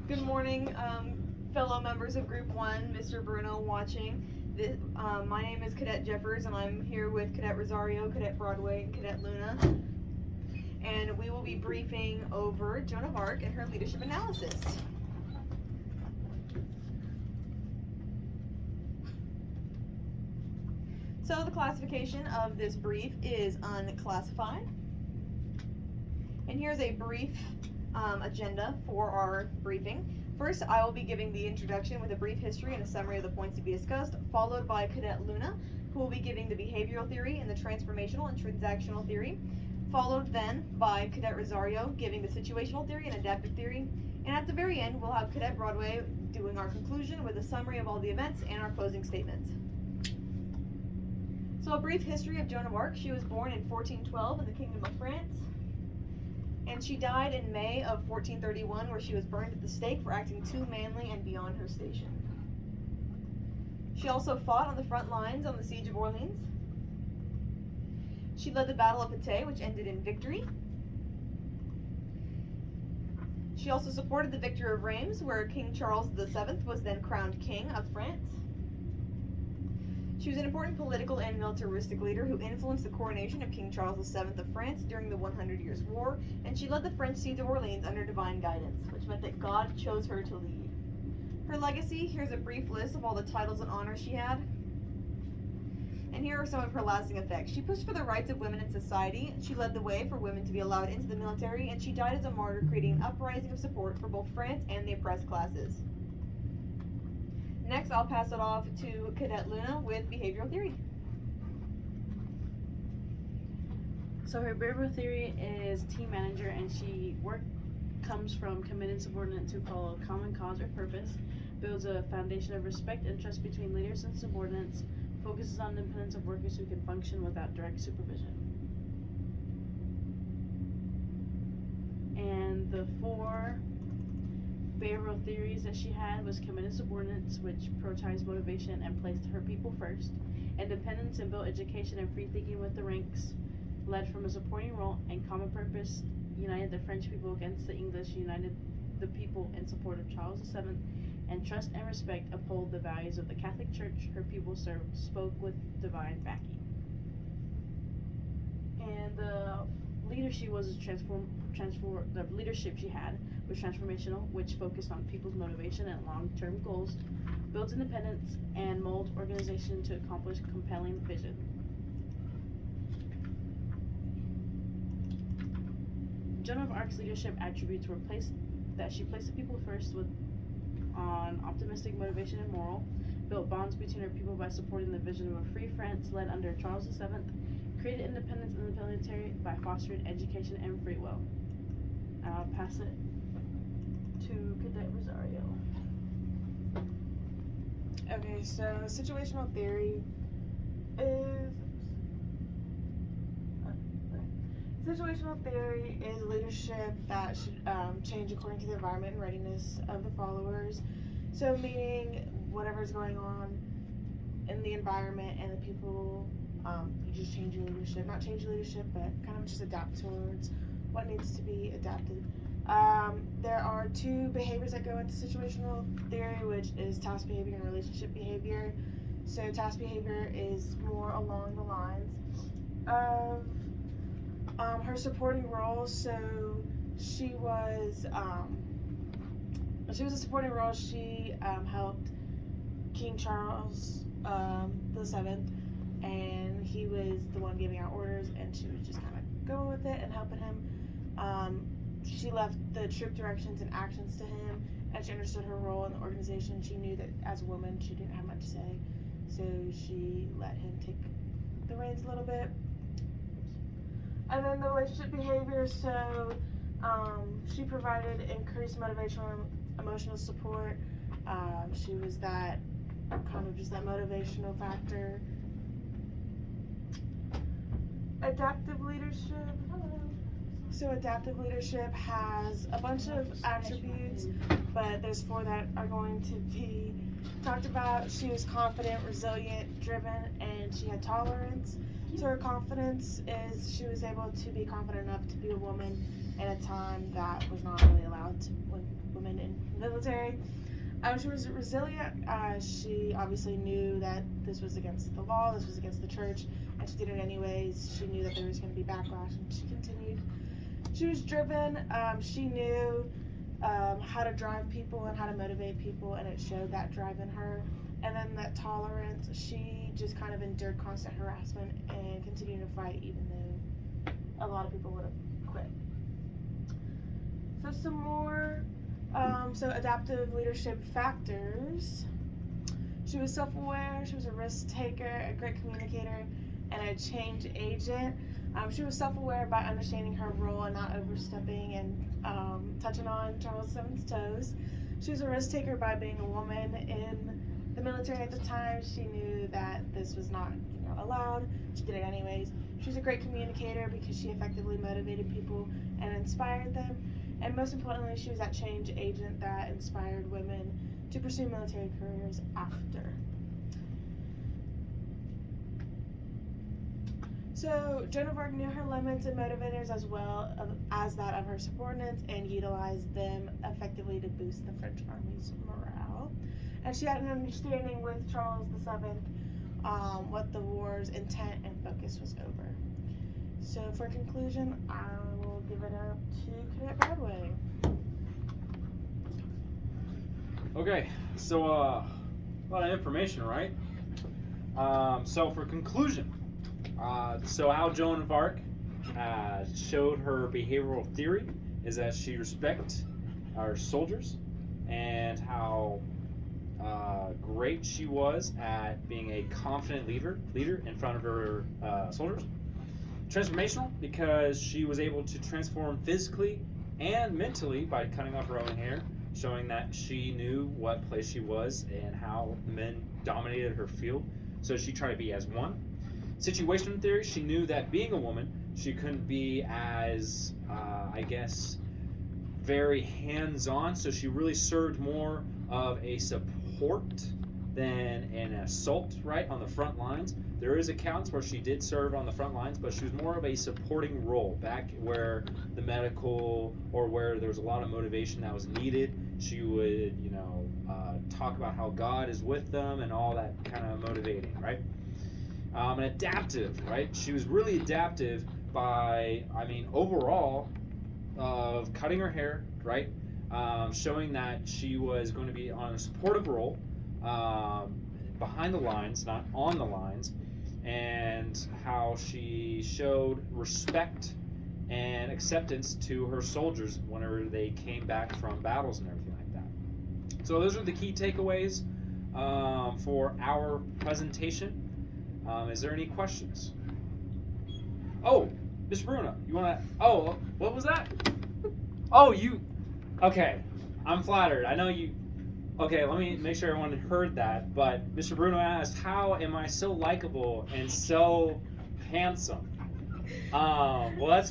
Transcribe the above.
Good morning, fellow members of Group 1, Mr. Bruno watching. My name is Cadet Jeffers, and I'm here with Cadet Rosario, Cadet Broadway, and Cadet Luna. And we will be briefing over Joan of Arc and her leadership analysis. So the classification of this brief is unclassified. And here's a brief agenda for our briefing. First, I will be giving the introduction with a brief history and a summary of the points to be discussed, followed by Cadet Luna, who will be giving the behavioral theory and the transformational and transactional theory, followed then by Cadet Rosario giving the situational theory and adaptive theory, and at the very end, we'll have Cadet Broadway doing our conclusion with a summary of all the events and our closing statements. So a brief history of Joan of Arc. She was born in 1412 in the Kingdom of France. And she died in May of 1431, where she was burned at the stake for acting too manly and beyond her station. She also fought on the front lines on the siege of Orleans. She led the Battle of Patay, which ended in victory. She also supported the victory of Reims, where King Charles VII was then crowned King of France. She was an important political and militaristic leader who influenced the coronation of King Charles VII of France during the 100 Years' War, and she led the French siege of Orleans under divine guidance, which meant that God chose her to lead. Her legacy, here's a brief list of all the titles and honors she had. And here are some of her lasting effects. She pushed for the rights of women in society, she led the way for women to be allowed into the military, and she died as a martyr, creating an uprising of support for both France and the oppressed classes. Next, I'll pass it off to Cadet Luna with behavioral theory. So her behavioral theory is team manager, and comes from committed subordinates who follow a common cause or purpose, builds a foundation of respect and trust between leaders and subordinates, focuses on independence of workers who can function without direct supervision. And the four behavioral theories that she had was committed subordinates, which prioritized motivation and placed her people first, independence and built education and free thinking with the ranks, led from a supporting role, and common purpose united the French people against the English, united the people in support of Charles VII, and trust and respect uphold the values of the Catholic Church her people served, spoke with divine backing. And the leadership the leadership she had was transformational, which focused on people's motivation and long-term goals, builds independence, and molds organization to accomplish compelling vision. Joan of Arc's leadership attributes were she placed the people first on optimistic motivation and moral, built bonds between her people by supporting the vision of a free France led under Charles VII, created independence in the military by fostering education and free will. I'll pass it to Cadet Rosario. Okay, so situational theory is leadership that should change according to the environment and readiness of the followers. So meaning whatever's going on in the environment and the people, you just change your leadership. Not change your leadership, but kind of just adapt towards what needs to be adapted. There are two behaviors that go into situational theory, which is task behavior and relationship behavior. So task behavior is more along the lines of her supporting role. So she was a supporting role. She helped King Charles VII, and he was the one giving out orders, and she was just kind of going with it and helping him. She left the troop directions and actions to him, and she understood her role in the organization. She knew that as a woman, she didn't have much to say, so she let him take the reins a little bit. And then the relationship behavior, so she provided increased motivational and emotional support. She was that kind of just that motivational factor. Adaptive leadership. So adaptive leadership has a bunch of attributes, but there's four that are going to be talked about. She was confident, resilient, driven, and she had tolerance. So her confidence is she was able to be confident enough to be a woman in a time that was not really allowed to, when women in military. She was resilient. She obviously knew that this was against the law, this was against the church, and she did it anyways. She knew that there was going to be backlash, and she continued. She was driven. She knew how to drive people and how to motivate people, and it showed that drive in her. And then that tolerance, she just kind of endured constant harassment and continued to fight even though a lot of people would have quit. So some more, adaptive leadership factors. She was self-aware, she was a risk taker, a great communicator, and a change agent. She was self-aware by understanding her role and not overstepping and touching on Charles VII's toes. She was a risk taker by being a woman in the military at the time. She knew that this was not allowed. She did it anyways. She was a great communicator because she effectively motivated people and inspired them. And most importantly, she was that change agent that inspired women to pursue military careers after. So Joan of Arc knew her limits and motivators as well as that of her subordinates and utilized them effectively to boost the French army's morale. And she had an understanding with Charles VII what the war's intent and focus was over. So for conclusion, I will give it up to Cadet Broadway. Okay, so a lot of information, right? So for conclusion, so how Joan of Arc showed her behavioral theory is that she respects our soldiers and how great she was at being a confident leader in front of her soldiers. Transformational because she was able to transform physically and mentally by cutting off her own hair, showing that she knew what place she was and how men dominated her field. So she tried to be as one. Situational theory, she knew that being a woman, she couldn't be as, very hands-on. So she really served more of a support than an assault, right, on the front lines. There is accounts where she did serve on the front lines, but she was more of a supporting role back where the medical or where there was a lot of motivation that was needed. She would, talk about how God is with them and all that kind of motivating, right? And adaptive, right? She was really adaptive by, overall, of cutting her hair, right? Showing that she was going to be on a supportive role behind the lines, not on the lines, and how she showed respect and acceptance to her soldiers whenever they came back from battles and everything like that. So those are the key takeaways for our presentation. Is there any questions? Oh, Mr. Bruno, you want to... Oh, what was that? Oh, you... Okay, I'm flattered. I know you... Okay, let me make sure everyone heard that. But Mr. Bruno asked, how am I so likable and so handsome? Well, that's